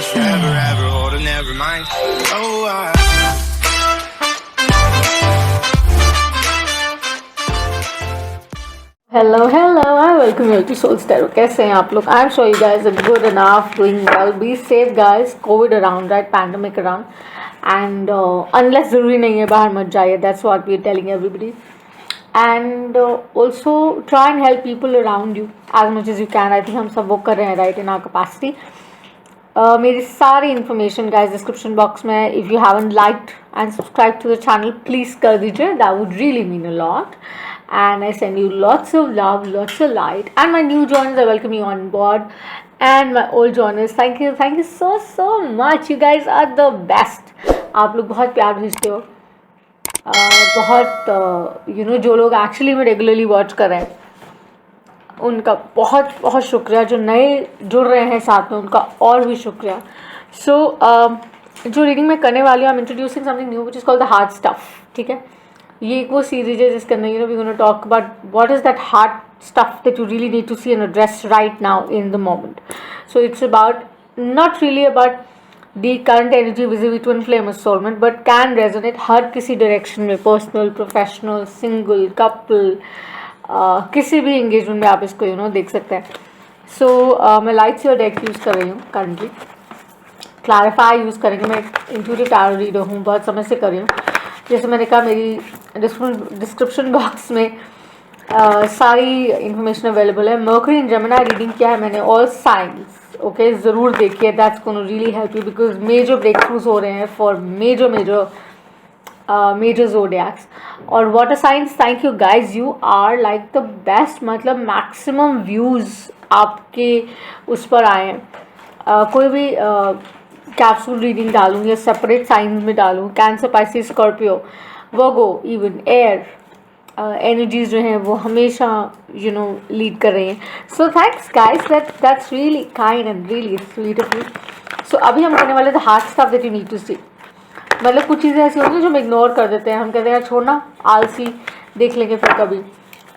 was forever, ever holding, never mind. Oh, Hello, I welcome you to Soul Stereo. कैसे हैं आप लोग? I'm sure you guys are good enough, doing well. Be safe, guys. COVID around, right? Pandemic around, and unless ज़रूरी नहीं है बाहर मत जाइए. That's what we're telling everybody. And also try and help people around you as much as you can. I think हम सब वो कर रहे हैं, right, in our capacity. मेरी सारी इन्फॉर्मेशन गाइस डिस्क्रिप्शन बॉक्स में है. If you haven't liked and subscribe to the channel please कर दीजिए. That would really mean a lot. And I send you lots of love, lots of light. And my new joiners, I welcome you on board. And my old joiners, thank you so much. You guys are the best. आप लोग बहुत प्यार भेजते हो. बहुत जो लोग actually में रेगुलरली वॉच कर रहे हैं उनका बहुत बहुत शुक्रिया. जो नए जुड़ रहे हैं साथ में उनका और भी शुक्रिया. सो जो रीडिंग मैं करने वाली हूँ, I am introducing something new which is called the hard stuff. ठीक है, ये एक वो सीरीज है जिसके अंदर we gonna talk about what is that hard stuff that you really need to see and address right now in the moment. So it's about not really about the current energy visible to flame soulmate but can resonate हर किसी direction में, personal, professional, single, couple, किसी भी engagement में आप इसको देख सकते हैं. सो मैं लाइट से डेक यूज़ कर रही हूँ करंटली. क्लैरिफाई यूज़ करेंगे. मैं इंट्यूटिव टैरो रीडर हूँ, बहुत समय से कर रही हूँ. जैसे मैंने कहा मेरी डिस्क्रिप्शन बॉक्स में सारी इन्फॉर्मेशन अवेलेबल है. मर्करी इन जेमिनी रीडिंग किया है मैंने, ऑल साइंस. ओके, ज़रूर देखिए. That's gonna really help you because major breakthroughs हो रहे हैं फॉर मेजर जोडियाक्स. और water signs, thank you guys, you are like the best. मतलब मैक्सिमम व्यूज़ आपके उस पर आए हैं. कोई भी कैप्सूल रीडिंग डालूँ या सेपरेट साइंस में डालूँ, cancer, Pisces, Scorpio, Virgo, even air energies जो हैं वो हमेशा लीड कर रही हैं. So thanks guys, that's really kind and really sweet of you. So अभी हम करने वाले the hard stuff that you need to see. मतलब कुछ चीज़ें ऐसी होती हैं जो हम इग्नोर कर देते हैं. हम कहते हैं छोड़ना, आलसी, देख लेंगे फिर कभी.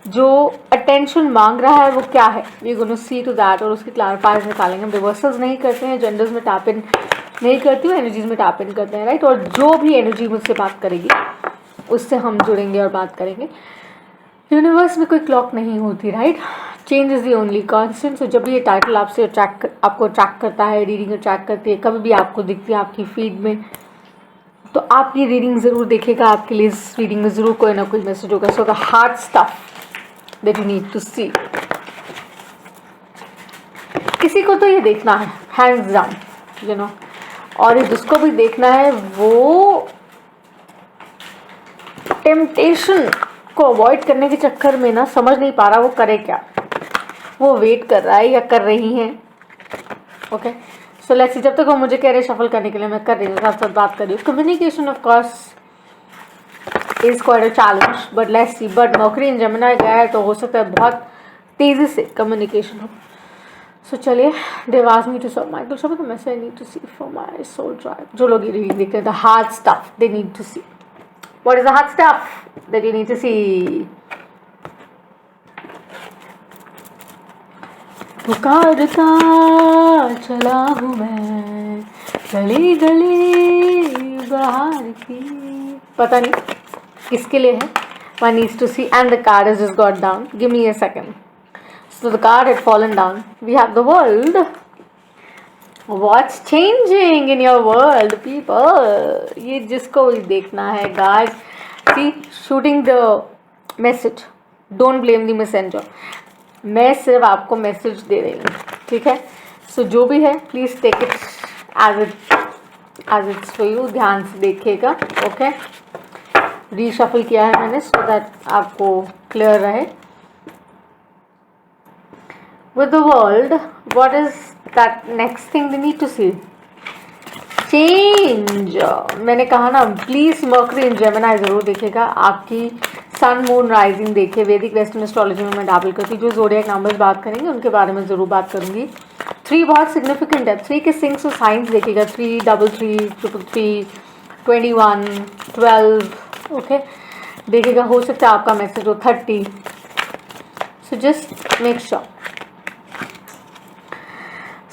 जो अटेंशन मांग रहा है वो क्या है, we gonna see to that. और उसकी क्लैरिफायर्स निकालेंगे. हम रिवर्सल्स नहीं करते हैं, जेंडर्स में टैप इन नहीं करती हूँ, एनर्जीज में टैप इन करते हैं, राइट. और जो भी एनर्जी मुझसे बात करेगी उससे हम जुड़ेंगे और बात करेंगे. यूनिवर्स में कोई क्लॉक नहीं होती, right. Change is the only constant. So जब भी ये टाइटल आपको अट्रैक्ट करता है, रीडिंग अट्रैक्ट करती है, कभी भी आपको दिखती है आपकी फीड में, तो आप ये रीडिंग ज़रूर देखेगा. आपके लिए इस रीडिंग में ज़रूर कोई ना कोई मैसेज होगा. So the hard stuff that you need to see. किसी को तो ये देखना है हैंड्स डाउन, और ये जिसको भी देखना है वो टेम्पटेशन को अवॉइड करने के चक्कर में ना समझ नहीं पा रहा वो करे क्या. वो वेट कर रहा है या कर रही हैं. Okay, so let's see. जब तक वो मुझे कह रहे शफल करने के लिए, मैं कर रही हूँ, साथ साथ बात कर रही हूँ. Communication of course is quite a challenge but let's see. But mercury in Gemini गया है तो हो सकता है बहुत तेज़ी से कम्युनिकेशन हो. सो चलिए, they've asked me to serve Michael show the message I need to see for my soul tribe. जो लोग ये रीडिंग देखते हैं, the hard stuff they need to see. What is the hard stuff that you need to see? पुकारता चला हूँ मैं गली गली बाहर की. पता नहीं किसके लिए है. One needs to see, and the card has just got down. Give me a second. So the card had fallen down. We have the world. What's changing in your world, people? ये जिसको भी देखना है, guys. See, shooting the message. Don't blame the messenger. मैं सिर्फ आपको message दे रही हूँ, ठीक है. सो जो भी है please take it as it's for you. ध्यान से देखिएगा. ओके, रीशफल किया है मैंने सो दैट आपको क्लियर रहे. With the world, what is that next thing they need to see? Change. मैंने कहा ना, प्लीज़ मर्करी इन जेमिनी ज़रूर देखिएगा. आपकी सन मून राइजिंग देखिए. वैदिक वेस्टर्न एस्ट्रोलॉजी में मैं डाबल करती हूँ. जो ज़ोडिएक नंबर्स बात करेंगे उनके बारे में ज़रूर बात करूँगी. 3 बहुत सिग्निफिकेंट है. 3 के सिंक्स और साइंस देखिएगा. 3, 3, 3, 3, 21, 12. ओके, देखिएगा. हो सकता है आपका मैसेज हो 30. So just make sure.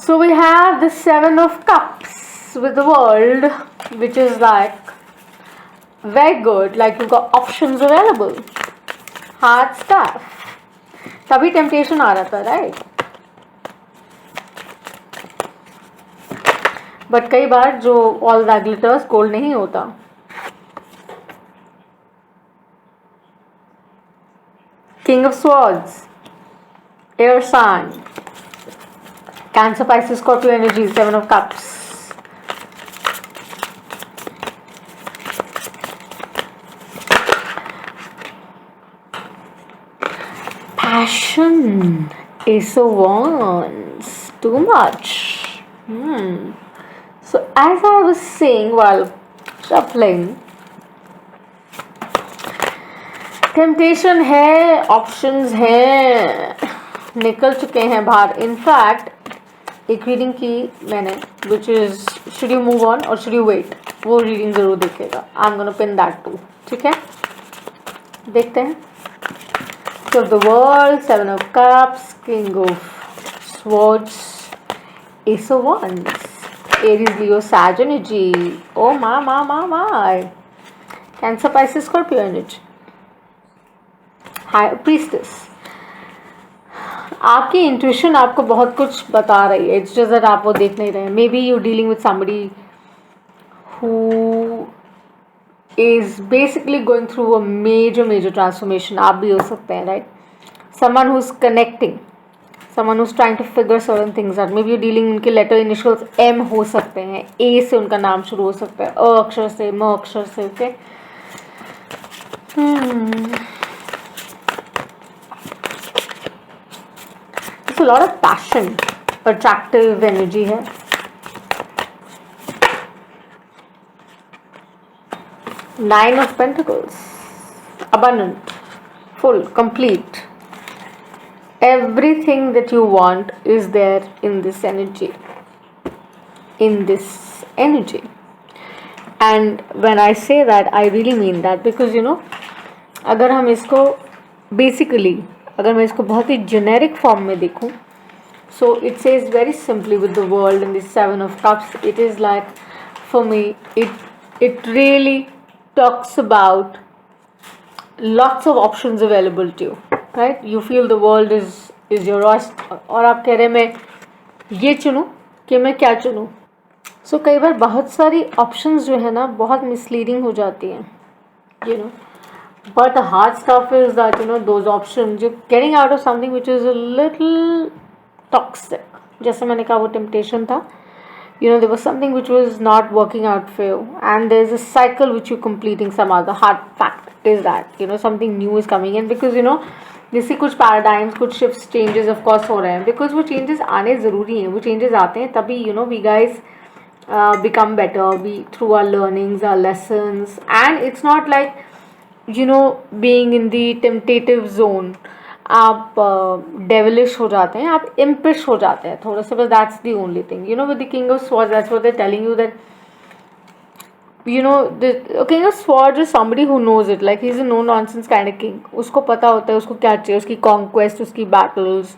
So we have the Seven of Cups with the World, which is like very good. Like you've got options available. Hard stuff. तभी टेम्पटेशन आ रहा था, राइट? बट कई बार जो ऑल दैट ग्लिटर्स गोल्ड नहीं होता. King of swords, air sign, Cancer, Pisces, Scorpio energy, seven of cups. Passion, Ace of Wands, too much. So as I was saying while shuffling, temptation है, options है, निकल चुके हैं बाहर. In fact एक reading की मैंने, which is should you move on or should you wait, वो रीडिंग जरूर देखेगा. I'm gonna pin that too. ठीक है, देखते हैं. Of the World, Seven of Cups, King of Swords, Ace of Wands, Aries, Leo, Sag energy. Oh my. Cancer, Pisces, Scorpio energy. High Priestess. आपकी intuition आपको बहुत कुछ बता रही है. इट्स जस्ट दैट आप वो देख नहीं रहे. May be you dealing with somebody who is basically going through a major transformation. आप भी हो सकते हैं, right? Someone who's connecting, someone who's trying to figure certain things out. Maybe you're dealing, उनके letter initials M हो सकते हैं, A से उनका नाम शुरू हो सकता है, अ अक्षर से, म अक्षर से. okay? It's a lot of passion, attractive energy है. Nine of Pentacles, abundant, full, complete. Everything that you want is there in this energy. And when I say that, I really mean that, because you know, अगर हम इसको basically, अगर मैं इसको बहुत ही generic form में देखूं, so it says very simply with the World and the Seven of Cups, it is like, for me, it really talks about lots of options available to you, right? You feel the world is your oyster, और आप कह रहे मैं ये चुनूं कि मैं क्या चुनूं. So कई बार बहुत सारी options जो है ना बहुत misleading हो जाती हैं, you know. But the hard stuff is that, you know, those options, you're getting out of something which is a little toxic. जैसे मैंने कहा वो temptation था. You know, there was something which was not working out for you, and there's a cycle which you're completing somehow. The hard fact is that, you know, something new is coming in, because you know, जैसे कुछ paradigms, कुछ shifts, changes of course हो रहे हैं, because वो changes आने ज़रूरी हैं. वो changes आते हैं तभी, you know, we guys become better, we through our learnings, our lessons. And it's not like, you know, being in the temptative zone, आप devilish हो जाते हैं, आप impish हो जाते हैं थोड़ा सा, बस that's the only thing. You know, with the King of Swords, that's what they're telling you, that you know, the King of Swords is somebody who knows it, like he's a no nonsense kind of king. उसको पता होता है उसको क्या चाहिए, उसकी conquest, उसकी battles,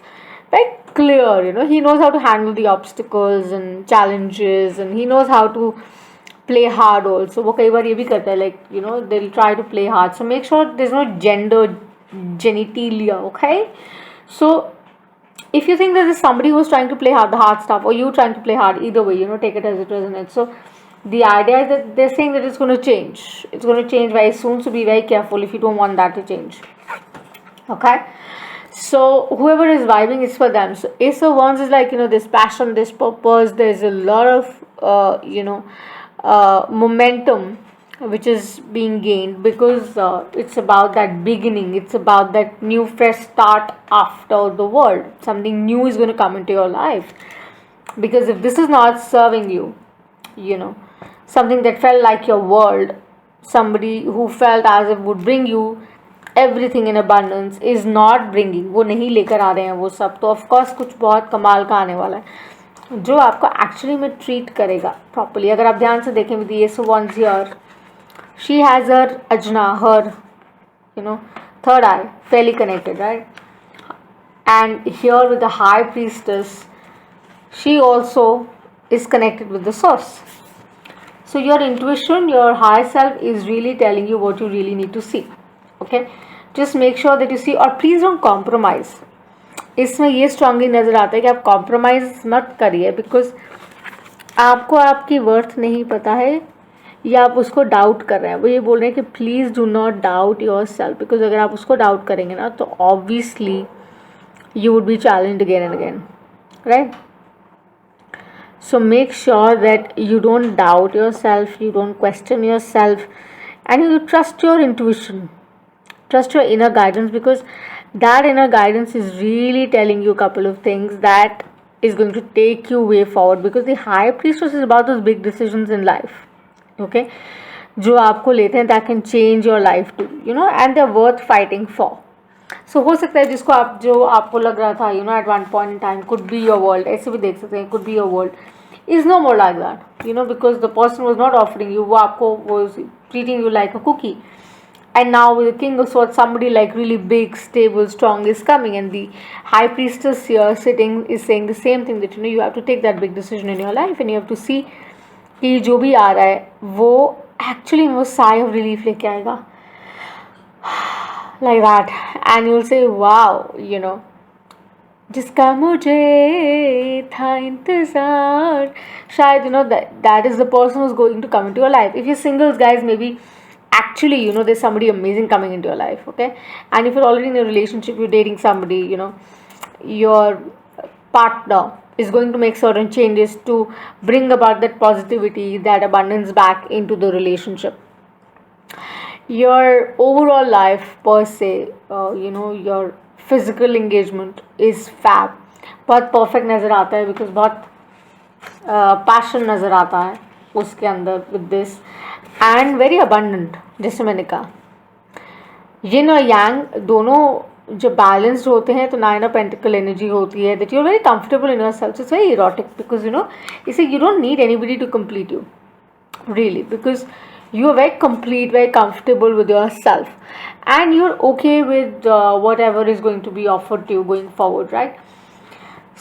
very clear. You know, he knows how to handle the obstacles and challenges, and he knows how to play hard also. वो कई बार ये भी करता है, like, you know, they'll try to play hard. So make sure there's no gender genitalia, okay? So if you think that there's somebody who's trying to play hard, the hard stuff, or you trying to play hard, either way, you know, take it as it resonates. So the idea is that they're saying that it's going to change. It's going to change very soon, so be very careful if you don't want that to change. Okay? So whoever is vibing, it's for them. So Ace of Wands is like, you know, this passion, this purpose. There's a lot of, you know, momentum which is being gained, because it's about that beginning. It's about that new fresh start after the world. Something new is going to come into your life, because if this is not serving you, you know, something that felt like your world, somebody who felt as if would bring you everything in abundance is not bringing, वो नहीं लेकर आ रहे हैं वो सब, तो of course कुछ बहुत कमाल का आने वाला है जो आपको एक्चुअली में ट्रीट करेगा प्रॉपरली. अगर आप ध्यान से देखें, with the Ace of Wands here, she has her Ajna, her, you know, third eye, fairly connected, right? And here with the High Priestess, she also is connected with the source. So your intuition, your higher self is really telling you what you really need to see. Okay, just make sure that you see, और please don't compromise. इसमें ये strongly नज़र आता है कि आप compromise मत करिए, बिकॉज आपको आपकी वर्थ नहीं पता है या आप उसको डाउट कर रहे हैं. वो ये बोल रहे हैं कि please do not doubt your self, because अगर आप उसको डाउट करेंगे ना तो obviously you would be challenged again and again, right? So make sure that you don't doubt yourself, you don't question yourself, and you trust your intuition, trust your inner guidance, because that inner guidance is really telling you a couple of things that is going to take you way forward, because the high priestess is about those big decisions in life, okay, जो आपको लेते हैं, that can change your life too, you know, and they're worth fighting for. सो हो सकता है जिसको आप, जो आपको लग रहा था, you know, at one point in time could be your world, ऐसे भी देख सकते हैं, could be your world, is no more like that, you know, because the person was not offering you, वो आपको was treating you like a cookie. And now with the king of swords, somebody like really big, stable, strong is coming, and the high priestess here sitting is saying the same thing, that you know you have to take that big decision in your life, and you have to see कि जो भी आ रहा है वो actually वो sigh of relief लेके आएगा, like that, and you'll say wow, you know, जिसका मुझे था इंतजार, शायद, you know, that is the person who's going to come into your life. If you're singles, guys, maybe actually, you know, there's somebody amazing coming into your life, okay? And if you're already in a relationship, you're dating somebody, you know, your partner is going to make certain changes to bring about that positivity, that abundance back into the relationship. Your overall life per se, you know, your physical engagement is fab, बहुत perfect नज़र आता है, because बहुत passion नज़र आता है उसके अंदर with this, and very abundant, जैसे मैंने कहा, yin और yang दोनों जब बैलेंस्ड होते हैं तो नाइन ऑफ पेंटिकल एनर्जी होती है, that you are very comfortable in yourself. It's very erotic, because you know, इसे you don't need anybody to complete you, really, because you are very complete, very comfortable with yourself, and you're okay with whatever is going to be offered to you going forward, right?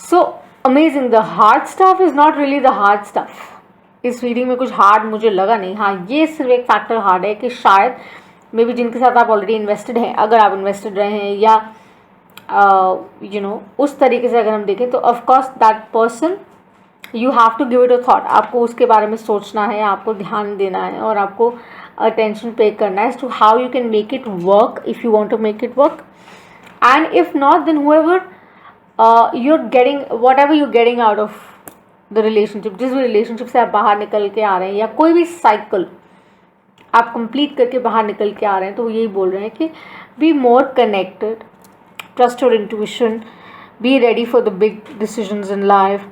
So amazing. The hard stuff is not really the hard stuff. इस reading में कुछ hard मुझे लगा नहीं. हाँ, ये सिर्फ एक फैक्टर हार्ड है कि शायद मे बी जिनके साथ आप ऑलरेडी इन्वेस्टेड हैं, अगर आप इन्वेस्टेड रहे हैं, या यू नो उस तरीके से अगर हम देखें, तो of course that person, you have to give it a thought. आपको उसके बारे में सोचना है, आपको ध्यान देना है, और आपको अटेंशन पे करना है to how you can make it work if you want to make it work. And if not, then however you are getting, whatever you getting out of the relationship, जिस भी relationship से आप बाहर निकल के आ रहे हैं, या कोई भी साइकिल आप कंप्लीट करके बाहर निकल के आ रहे हैं, तो वो यही बोल रहे हैं कि be more connected, trust your intuition, be ready for the big decisions in life,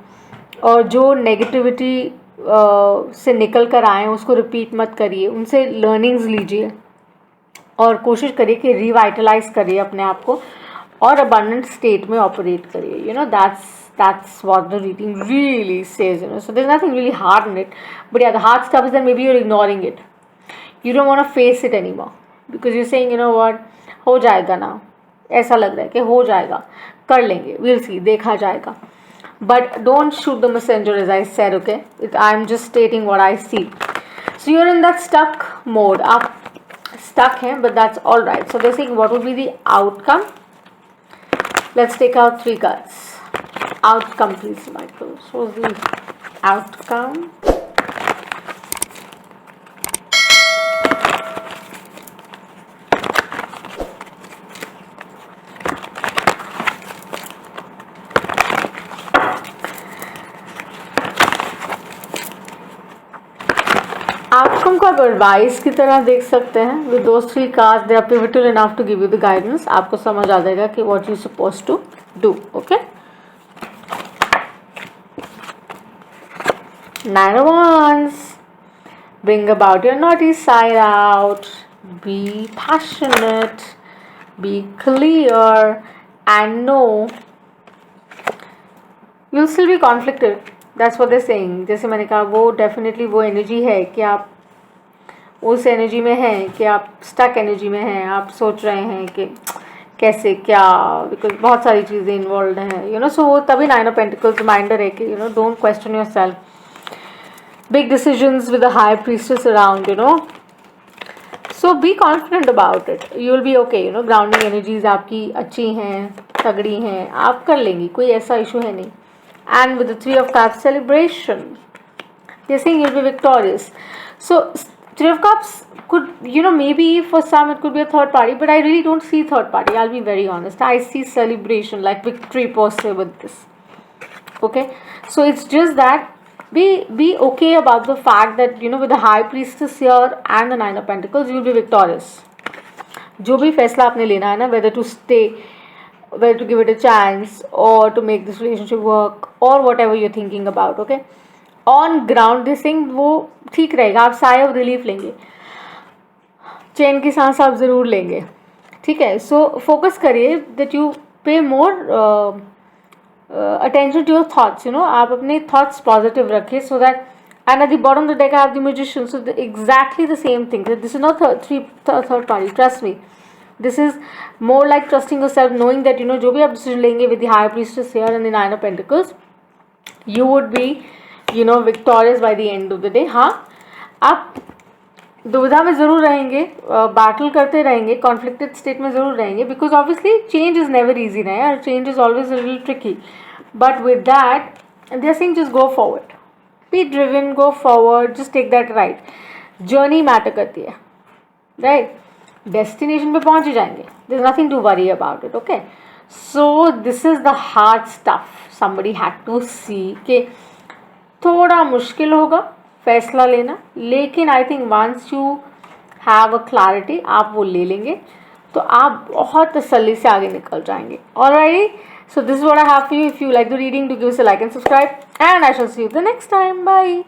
और जो नेगेटिविटी से निकल कर आए हैं उसको रिपीट मत करिए, उनसे लर्निंग्स लीजिए, और कोशिश करिए कि रिवाइटलाइज करिए अपने आप को, और अबंडेंट स्टेट में ऑपरेट करिए. You know, that's what the reading really says, you know. So there's nothing really hard in it, but yeah, the hard stuff is that maybe you're ignoring it, you don't want to face it anymore, because you're saying, you know what, हो जाएगा ना, ऐसा लग रहा है कि हो जाएगा, कर लेंगे, we'll see, देखा जाएगा. But don't shoot the messenger, as I said, okay? I'm just stating what I see. So you're in that stuck mode, आप stuck हैं, but that's all right. So they're saying what would be the outcome. Let's take out 3 cards. Outcome, please, Michael. So the outcome. Outcome को आप advice की तरह देख सकते हैं. With those 3 cards, they are pivotal enough to give you the guidance. आपको समझ आ जाएगा कि what you suppose to do. Okay, 9 of Wands, bring about your naughty side out, be passionate, be clear, and know you'll still be conflicted. That's what they're saying. जैसे मैंने कहा, वो definitely वो एनर्जी है कि आप उस एनर्जी में हैं, कि आप स्टक एनर्जी में हैं, आप सोच रहे हैं कि कैसे क्या, बिकॉज बहुत सारी चीज़ें इन्वॉल्व हैं, यू नो. सो वो तभी 9 ऑफ पेंटिकल्स रिमाइंडर है कि you know don't question your self. Big decisions with a high priestess around, you know. So be confident about it, you will be okay, you know. Grounding energies आपकी अच्छी हैं, तगड़ी हैं, आप कर लेंगी, कोई ऐसा इशू है नहीं. And with the 3 of cups celebration, they're saying you'll be victorious. So 3 of cups could, you know, maybe for some it could be a third party, but I really don't see third party, I'll be very honest. I see celebration, like victory per se with this. Okay, so it's just that be okay about the fact that, you know, with the high priestess here and the 9 of pentacles, you'll be victorious. जो भी फैसला आपने लेना है ना, whether to stay, whether to give it a chance, or to make this relationship work, or whatever you're thinking about, okay, on ground this thing वो ठीक रहेगा. आप साय ऑफ रिलीफ लेंगे, चैन की सांस आप ज़रूर लेंगे. ठीक है. सो फोकस करिए that you pay more attention to your thoughts, you know. आप अपने थॉट्स पॉजिटिव रखिए, so that and at the bottom of the deck I have the magician. So exactly the same thing. This is not third party, trust me. This is more like trusting yourself, knowing that you know जो भी आप decision लेंगे with the high priestess here and the 9 of pentacles, you would be, you know, victorious by the end of the day. हाँ, आप दुविधा में ज़रूर रहेंगे, बैटल करते रहेंगे, कॉन्फ्लिक्टेड स्टेट में ज़रूर रहेंगे, because obviously change is never easy ना यार. Change is always a little tricky, but with that they are saying just go forward, be driven, go forward, just take that right. Journey matter करती है, राइट. Destination पे पहुँच ही जाएंगे. There is nothing to worry about it. Okay, so this is the hard stuff somebody had to see. के थोड़ा मुश्किल होगा फैसला लेना, लेकिन आई think once you have a clarity, आप वो ले लेंगे तो आप बहुत तसल्ली से आगे निकल जाएंगे. Alright, so this is what I have for you. If you like the reading, do give us a like and subscribe, and I shall see you the next time. Bye.